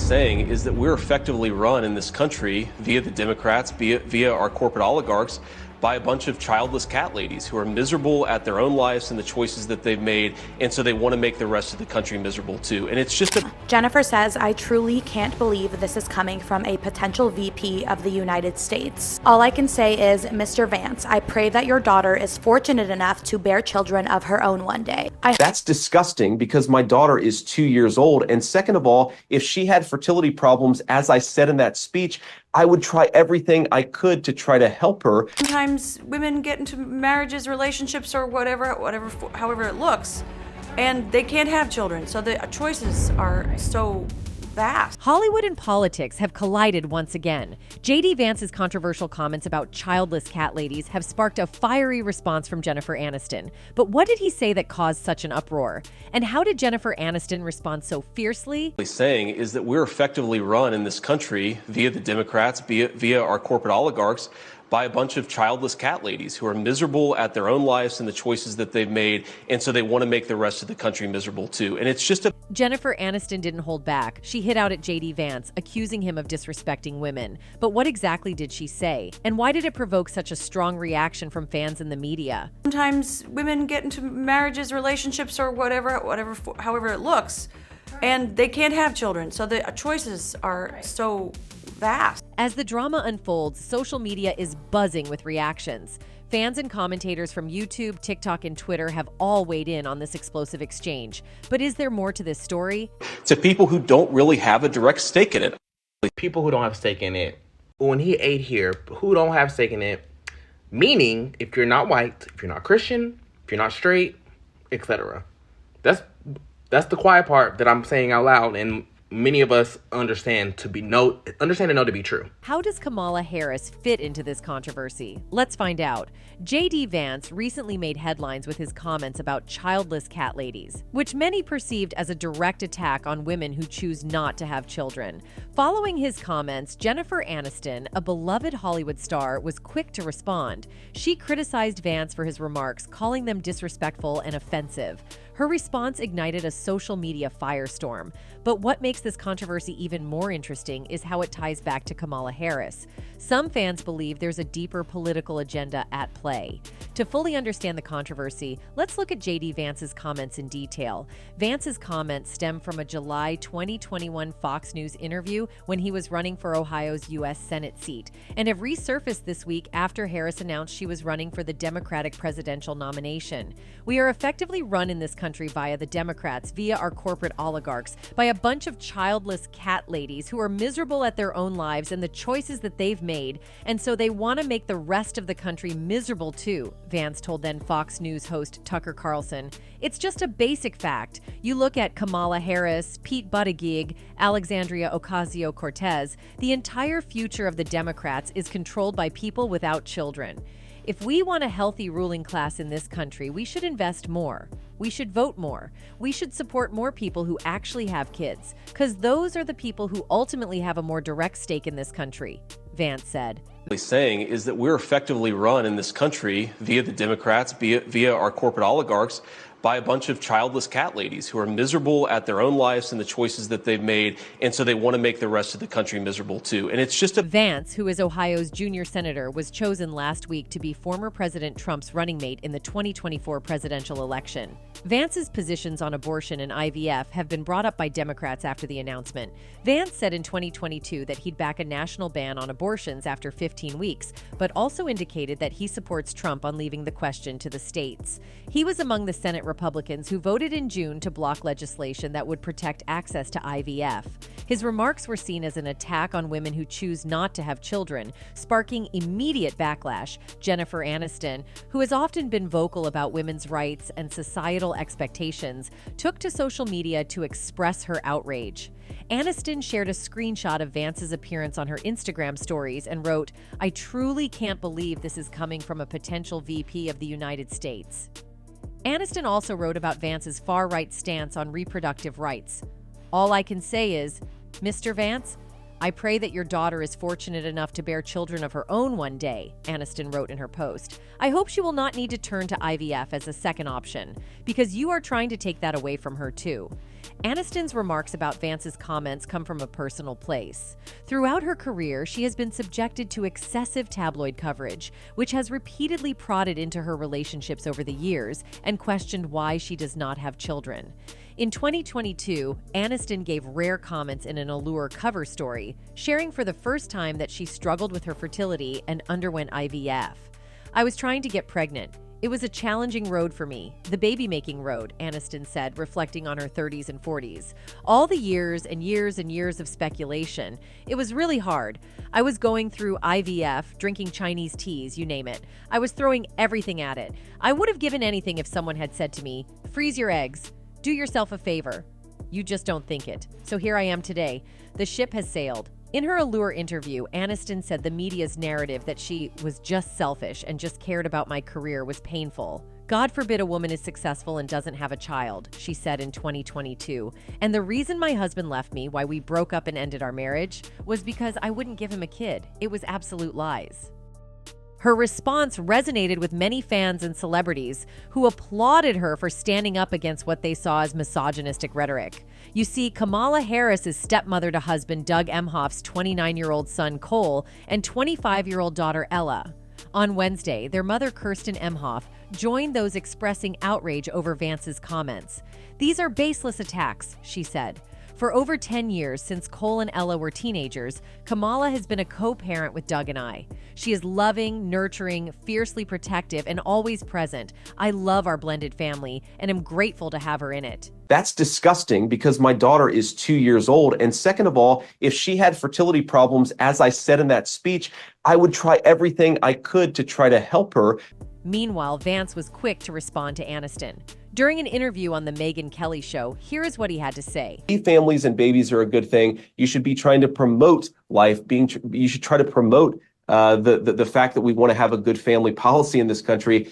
saying is that we're effectively run in this country via the Democrats, via our corporate oligarchs, by a bunch of childless cat ladies who are miserable at their own lives and the choices that they've made, and so they want to make the rest of the country miserable too. And it's just Jennifer says, I truly can't believe this is coming from a potential VP of the United States. All I can say is, Mr. Vance, I pray that your daughter is fortunate enough to bear children of her own one day. That's disgusting because my daughter is 2 years old. And second of all, if she had fertility problems, as I said in that speech, I would try everything I could to try to help her. Sometimes women get into marriages, relationships, or however it looks, and they can't have children. So the choices are so vast. Hollywood and politics have collided once again. J.D. Vance's controversial comments about childless cat ladies have sparked a fiery response from Jennifer Aniston. But what did he say that caused such an uproar? And how did Jennifer Aniston respond so fiercely? Saying is that we're effectively run in this country via the Democrats, via our corporate oligarchs, by a bunch of childless cat ladies who are miserable at their own lives and the choices that they've made, and so they want to make the rest of the country miserable too. And it's just Jennifer Aniston didn't hold back. She hit out at J.D. Vance, accusing him of disrespecting women. But what exactly did she say? And why did it provoke such a strong reaction from fans and the media? Sometimes women get into marriages, relationships, or however it looks, and they can't have children. So the choices are so vast. As the drama unfolds, social media is buzzing with reactions. Fans and commentators from YouTube, TikTok, and Twitter have all weighed in on this explosive exchange. But is there more to this story? To people who don't really have a direct stake in it. People who don't have stake in it. When he ate here, who don't have stake in it, meaning if you're not white, if you're not Christian, if you're not straight, etc. That's the quiet part that I'm saying out loud, and many of us understand and know to be true. How does Kamala Harris fit into this controversy? Let's find out. J.D. Vance recently made headlines with his comments about childless cat ladies, which many perceived as a direct attack on women who choose not to have children. Following his comments, Jennifer Aniston, a beloved Hollywood star, was quick to respond. She criticized Vance for his remarks, calling them disrespectful and offensive. Her response ignited a social media firestorm. But what makes this controversy even more interesting is how it ties back to Kamala Harris. Some fans believe there's a deeper political agenda at play. To fully understand the controversy, let's look at J.D. Vance's comments in detail. Vance's comments stem from a July 2021 Fox News interview when he was running for Ohio's U.S. Senate seat, and have resurfaced this week after Harris announced she was running for the Democratic presidential nomination. We are effectively run in this country via the Democrats, via our corporate oligarchs, by a bunch of childless cat ladies who are miserable at their own lives and the choices that they've made, and so they want to make the rest of the country miserable too, Vance told then Fox News host Tucker Carlson. It's just a basic fact. You look at Kamala Harris, Pete Buttigieg, Alexandria Ocasio-Cortez, the entire future of the Democrats is controlled by people without children. If we want a healthy ruling class in this country, we should invest more. We should vote more. We should support more people who actually have kids, because those are the people who ultimately have a more direct stake in this country, Vance said. Saying is that we're effectively run in this country via the Democrats, via our corporate oligarchs, by a bunch of childless cat ladies who are miserable at their own lives and the choices that they've made, and so they want to make the rest of the country miserable too. And it's just Vance, who is Ohio's junior senator, was chosen last week to be former President Trump's running mate in the 2024 presidential election. Vance's positions on abortion and IVF have been brought up by Democrats after the announcement. Vance said in 2022 that he'd back a national ban on abortions after 15 weeks, but also indicated that he supports Trump on leaving the question to the states. He was among the Senate Republicans who voted in June to block legislation that would protect access to IVF. His remarks were seen as an attack on women who choose not to have children, sparking immediate backlash. Jennifer Aniston, who has often been vocal about women's rights and societal expectations, took to social media to express her outrage. Aniston shared a screenshot of Vance's appearance on her Instagram stories and wrote, "I truly can't believe this is coming from a potential VP of the United States." Aniston also wrote about Vance's far-right stance on reproductive rights. "All I can say is, Mr. Vance, I pray that your daughter is fortunate enough to bear children of her own one day," Aniston wrote in her post. "I hope she will not need to turn to IVF as a second option, because you are trying to take that away from her too." Aniston's remarks about Vance's comments come from a personal place. Throughout her career, she has been subjected to excessive tabloid coverage, which has repeatedly prodded into her relationships over the years and questioned why she does not have children. In 2022, Aniston gave rare comments in an Allure cover story, sharing for the first time that she struggled with her fertility and underwent IVF. "I was trying to get pregnant. It was a challenging road for me, the baby-making road," Aniston said, reflecting on her 30s and 40s. "All the years and years and years of speculation. It was really hard. I was going through IVF, drinking Chinese teas, you name it. I was throwing everything at it. I would have given anything if someone had said to me, 'Freeze your eggs. Do yourself a favor.' You just don't think it. So here I am today. The ship has sailed." In her Allure interview, Aniston said the media's narrative that she was just selfish and just cared about my career was painful. "God forbid a woman is successful and doesn't have a child," she said in 2022. "And the reason my husband left me, why we broke up and ended our marriage, was because I wouldn't give him a kid. It was absolute lies." Her response resonated with many fans and celebrities who applauded her for standing up against what they saw as misogynistic rhetoric. You see, Kamala Harris is stepmother to husband Doug Emhoff's 29-year-old son Cole and 25-year-old daughter Ella. On Wednesday, their mother Kirsten Emhoff joined those expressing outrage over Vance's comments. "These are baseless attacks," she said. "For over 10 years, since Cole and Ella were teenagers, Kamala has been a co-parent with Doug and I. She is loving, nurturing, fiercely protective, and always present. I love our blended family and am grateful to have her in it." That's disgusting because my daughter is 2 years old. And second of all, if she had fertility problems, as I said in that speech, I would try everything I could to try to help her. Meanwhile, Vance was quick to respond to Aniston. During an interview on the Megyn Kelly Show, here is what he had to say. Families and babies are a good thing. You should be trying to promote life. You should try to promote the fact that we want to have a good family policy in this country.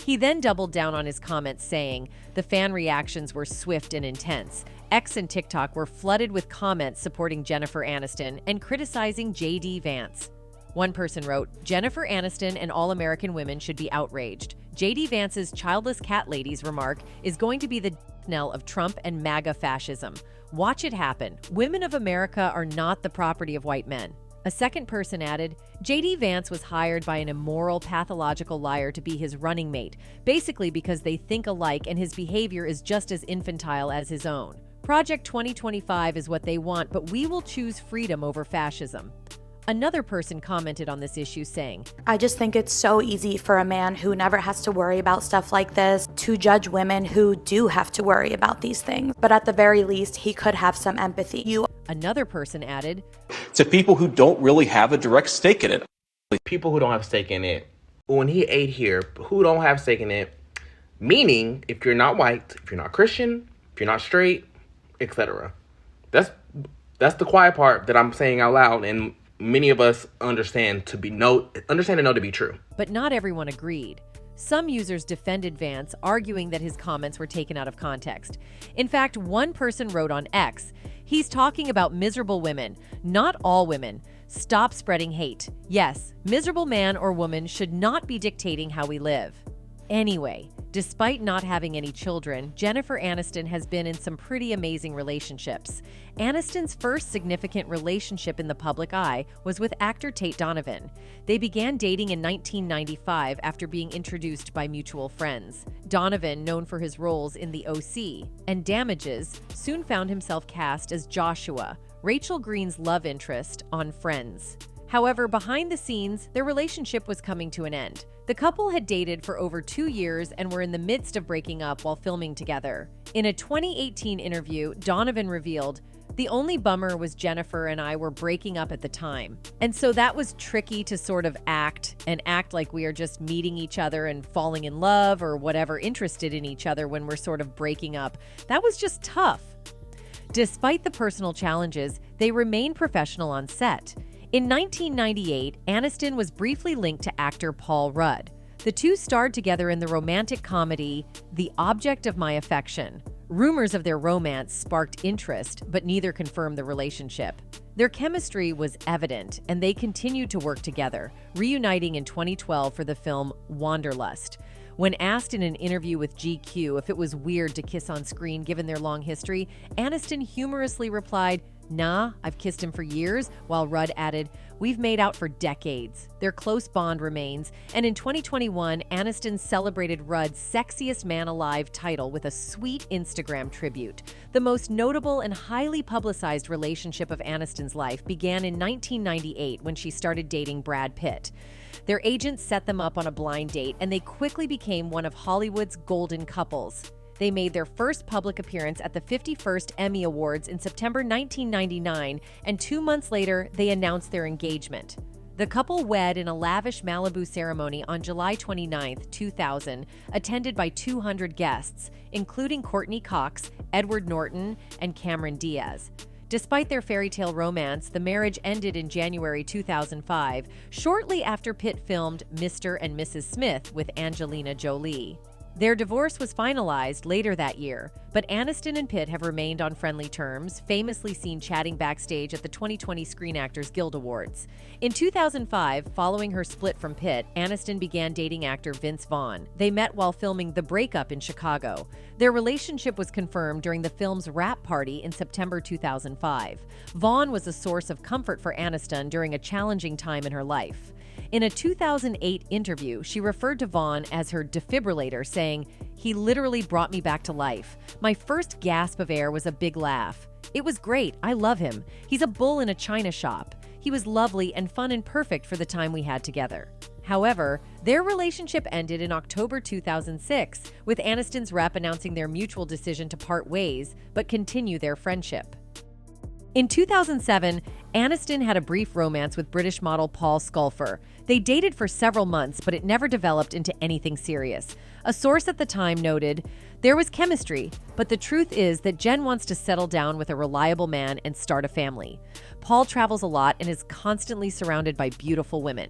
He then doubled down on his comments, saying the fan reactions were swift and intense. X and TikTok were flooded with comments supporting Jennifer Aniston and criticizing JD Vance. One person wrote, "Jennifer Aniston and all American women should be outraged. JD Vance's childless cat lady's remark is going to be the knell of Trump and MAGA fascism. Watch it happen. Women of America are not the property of white men." A second person added, "JD Vance was hired by an immoral, pathological liar to be his running mate, basically because they think alike and his behavior is just as infantile as his own. Project 2025 is what they want, but we will choose freedom over fascism." Another person commented on this issue saying, I just think it's so easy for a man who never has to worry about stuff like this to judge women who do have to worry about these things. But at the very least, he could have some empathy. Another person added, To people who don't really have a direct stake in it. People who don't have stake in it. When he ate here, who don't have stake in it, meaning if you're not white, if you're not Christian, if you're not straight, etc. That's the quiet part that I'm saying out loud, and many of us understand and know to be true. But not everyone agreed. Some users defended Vance, arguing that his comments were taken out of context. In fact, one person wrote on X, "He's talking about miserable women, not all women. Stop spreading hate. Yes, miserable man or woman should not be dictating how we live." Anyway, despite not having any children, Jennifer Aniston has been in some pretty amazing relationships. Aniston's first significant relationship in the public eye was with actor Tate Donovan. They began dating in 1995 after being introduced by mutual friends. Donovan, known for his roles in The OC and Damages, soon found himself cast as Joshua, Rachel Green's love interest on Friends. However, behind the scenes, their relationship was coming to an end. The couple had dated for over 2 years and were in the midst of breaking up while filming together. In a 2018 interview, Donovan revealed, "The only bummer was Jennifer and I were breaking up at the time. And so that was tricky to sort of act like we are just meeting each other and falling in love or whatever, interested in each other when we're sort of breaking up. That was just tough." Despite the personal challenges, they remained professional on set. In 1998, Aniston was briefly linked to actor Paul Rudd. The two starred together in the romantic comedy The Object of My Affection. Rumors of their romance sparked interest, but neither confirmed the relationship. Their chemistry was evident, and they continued to work together, reuniting in 2012 for the film Wanderlust. When asked in an interview with GQ if it was weird to kiss on screen given their long history, Aniston humorously replied, "Nah, I've kissed him for years," while Rudd added, "We've made out for decades." Their close bond remains, and in 2021, Aniston celebrated Rudd's Sexiest Man Alive title with a sweet Instagram tribute. The most notable and highly publicized relationship of Aniston's life began in 1998 when she started dating Brad Pitt. Their agents set them up on a blind date, and they quickly became one of Hollywood's golden couples. They made their first public appearance at the 51st Emmy Awards in September 1999, and 2 months later, they announced their engagement. The couple wed in a lavish Malibu ceremony on July 29, 2000, attended by 200 guests, including Courtney Cox, Edward Norton, and Cameron Diaz. Despite their fairy tale romance, the marriage ended in January 2005, shortly after Pitt filmed Mr. and Mrs. Smith with Angelina Jolie. Their divorce was finalized later that year, but Aniston and Pitt have remained on friendly terms, famously seen chatting backstage at the 2020 Screen Actors Guild Awards. In 2005, following her split from Pitt, Aniston began dating actor Vince Vaughn. They met while filming The Breakup in Chicago. Their relationship was confirmed during the film's wrap party in September 2005. Vaughn was a source of comfort for Aniston during a challenging time in her life. In a 2008 interview, she referred to Vaughn as her defibrillator, saying, "He literally brought me back to life. My first gasp of air was a big laugh. It was great. I love him. He's a bull in a china shop. He was lovely and fun and perfect for the time we had together." However, their relationship ended in October 2006, with Aniston's rep announcing their mutual decision to part ways, but continue their friendship. In 2007, Aniston had a brief romance with British model Paul Sculfer. They dated for several months, but it never developed into anything serious. A source at the time noted, "There was chemistry, but the truth is that Jen wants to settle down with a reliable man and start a family. Paul travels a lot and is constantly surrounded by beautiful women."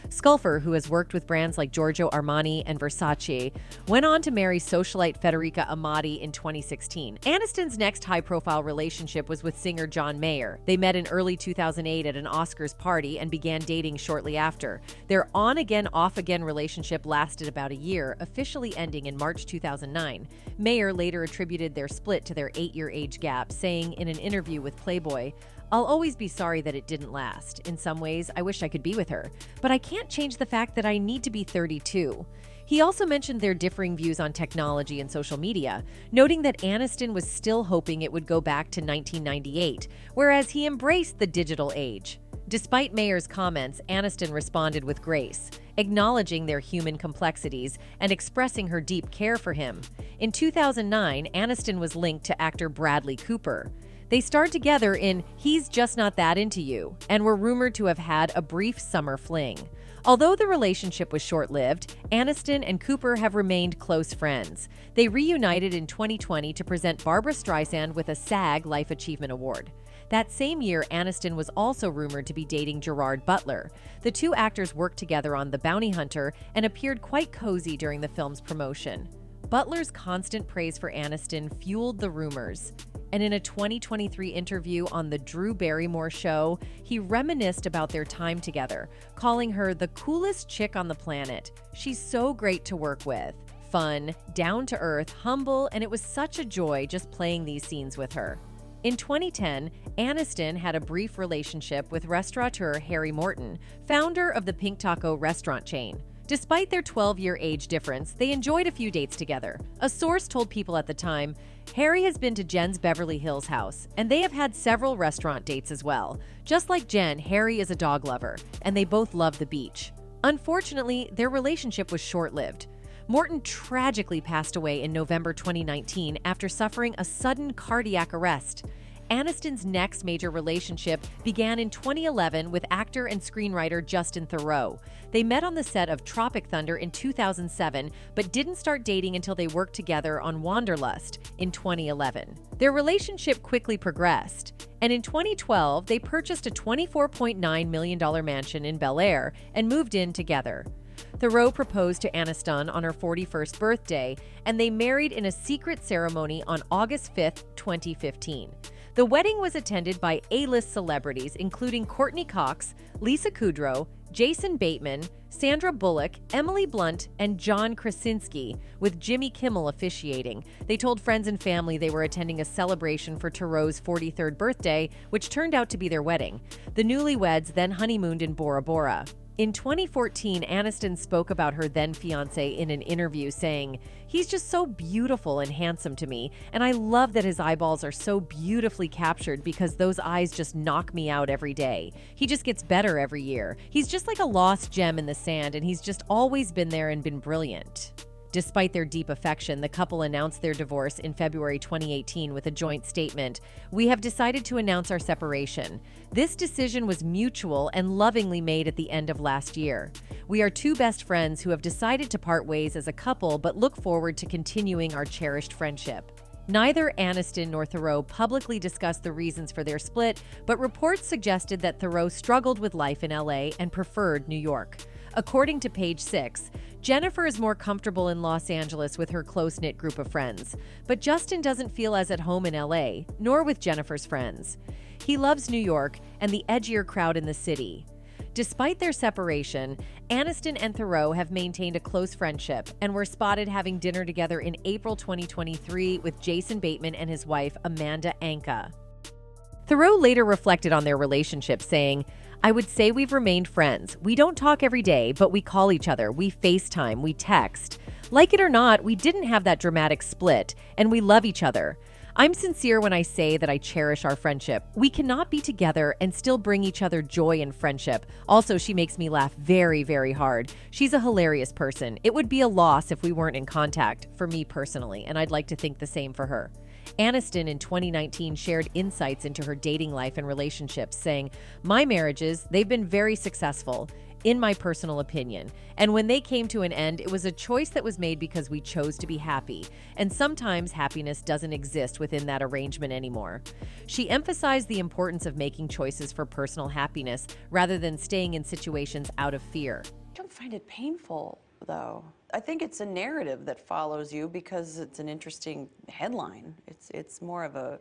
Sculfer, who has worked with brands like Giorgio Armani and Versace, went on to marry socialite Federica Amati in 2016. Aniston's next high-profile relationship was with singer John Mayer. They met in early 2008 at an Oscars party and began dating shortly after. Their on-again, off-again relationship lasted about a year, officially ending in March 2009. Mayer later attributed their split to their 8-year age gap, saying in an interview with Playboy, "I'll always be sorry that it didn't last. In some ways, I wish I could be with her. But I can't change the fact that I need to be 32. He also mentioned their differing views on technology and social media, noting that Aniston was still hoping it would go back to 1998, whereas he embraced the digital age. Despite Mayer's comments, Aniston responded with grace, acknowledging their human complexities and expressing her deep care for him. In 2009, Aniston was linked to actor Bradley Cooper. They starred together in He's Just Not That Into You and were rumored to have had a brief summer fling. Although the relationship was short-lived, Aniston and Cooper have remained close friends. They reunited in 2020 to present Barbra Streisand with a SAG Life Achievement Award. That same year, Aniston was also rumored to be dating Gerard Butler. The two actors worked together on The Bounty Hunter and appeared quite cozy during the film's promotion. Butler's constant praise for Aniston fueled the rumors. And in a 2023 interview on The Drew Barrymore Show, he reminisced about their time together, calling her the coolest chick on the planet. "She's so great to work with. Fun, down to earth, humble, and it was such a joy just playing these scenes with her." In 2010, Aniston had a brief relationship with restaurateur Harry Morton, founder of the Pink Taco restaurant chain. Despite their 12-year age difference, they enjoyed a few dates together. A source told People at the time, "Harry has been to Jen's Beverly Hills house, and they have had several restaurant dates as well. Just like Jen, Harry is a dog lover, and they both love the beach." Unfortunately, their relationship was short-lived. Morton tragically passed away in November 2019 after suffering a sudden cardiac arrest. Aniston's next major relationship began in 2011 with actor and screenwriter Justin Theroux. They met on the set of Tropic Thunder in 2007, but didn't start dating until they worked together on Wanderlust in 2011. Their relationship quickly progressed, and in 2012, they purchased a $24.9 million mansion in Bel Air and moved in together. Theroux proposed to Aniston on her 41st birthday, and they married in a secret ceremony on August 5, 2015. The wedding was attended by A-list celebrities including Courtney Cox, Lisa Kudrow, Jason Bateman, Sandra Bullock, Emily Blunt, and John Krasinski, with Jimmy Kimmel officiating. They told friends and family they were attending a celebration for Theroux's 43rd birthday, which turned out to be their wedding. The newlyweds then honeymooned in Bora Bora. In 2014, Aniston spoke about her then-fiancé in an interview, saying, "He's just so beautiful and handsome to me, and I love that his eyeballs are so beautifully captured because those eyes just knock me out every day. He just gets better every year. He's just like a lost gem in the sand, and he's just always been there and been brilliant." Despite their deep affection, the couple announced their divorce in February 2018 with a joint statement. "We have decided to announce our separation. This decision was mutual and lovingly made at the end of last year. We are two best friends who have decided to part ways as a couple but look forward to continuing our cherished friendship." Neither Aniston nor Theroux publicly discussed the reasons for their split, but reports suggested that Theroux struggled with life in LA and preferred New York. According to Page 6, Jennifer is more comfortable in Los Angeles with her close-knit group of friends, but Justin doesn't feel as at home in LA, nor with Jennifer's friends. He loves New York and the edgier crowd in the city. Despite their separation, Aniston and Theroux have maintained a close friendship and were spotted having dinner together in April 2023 with Jason Bateman and his wife, Amanda Anka. Theroux later reflected on their relationship, saying, "I would say we've remained friends. We don't talk every day, but we call each other, we FaceTime, we text. Like it or not, we didn't have that dramatic split, and we love each other. I'm sincere when I say that I cherish our friendship. We cannot be together and still bring each other joy and friendship. Also, she makes me laugh very, very hard. She's a hilarious person. It would be a loss if we weren't in contact, for me personally, and I'd like to think the same for her." Aniston in 2019 shared insights into her dating life and relationships, saying, "My marriages, they've been very successful, in my personal opinion. And when they came to an end, it was a choice that was made because we chose to be happy. And sometimes happiness doesn't exist within that arrangement anymore." She emphasized the importance of making choices for personal happiness rather than staying in situations out of fear. I don't find it painful, though. I think it's a narrative that follows you because it's an interesting headline. It's more of a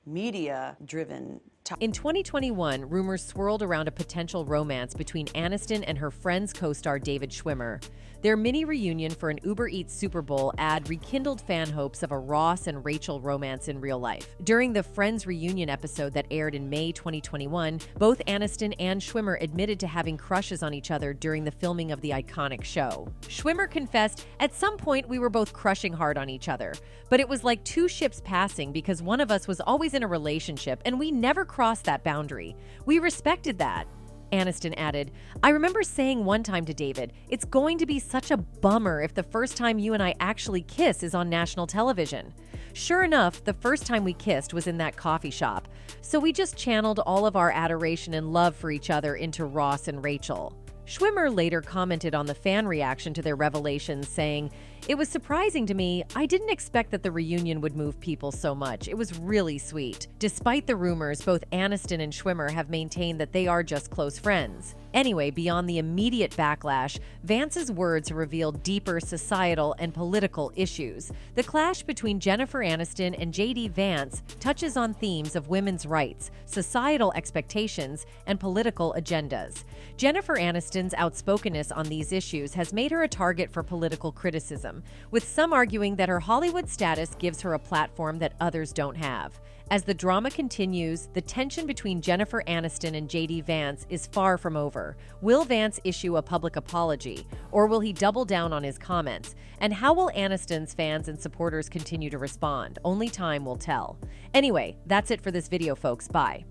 media-driven topic. In 2021, rumors swirled around a potential romance between Aniston and her Friends co-star David Schwimmer. Their mini reunion for an Uber Eats Super Bowl ad rekindled fan hopes of a Ross and Rachel romance in real life. During the Friends reunion episode that aired in May 2021, both Aniston and Schwimmer admitted to having crushes on each other during the filming of the iconic show. Schwimmer confessed, "At some point we were both crushing hard on each other, but it was like two ships passing because one of us was always in a relationship and we never crossed that boundary. We respected that." Aniston added, "I remember saying one time to David, it's going to be such a bummer if the first time you and I actually kiss is on national television." Sure enough, the first time we kissed was in that coffee shop. So we just channeled all of our adoration and love for each other into Ross and Rachel. Schwimmer later commented on the fan reaction to their revelations, saying, "It was surprising to me. I didn't expect that the reunion would move people so much. It was really sweet." Despite the rumors, both Aniston and Schwimmer have maintained that they are just close friends. Anyway, beyond the immediate backlash, Vance's words revealed deeper societal and political issues. The clash between Jennifer Aniston and JD Vance touches on themes of women's rights, societal expectations, and political agendas. Jennifer Aniston's outspokenness on these issues has made her a target for political criticism, with some arguing that her Hollywood status gives her a platform that others don't have. As the drama continues, the tension between Jennifer Aniston and JD Vance is far from over. Will Vance issue a public apology, or will he double down on his comments? And how will Aniston's fans and supporters continue to respond? Only time will tell. Anyway, that's it for this video, folks. Bye.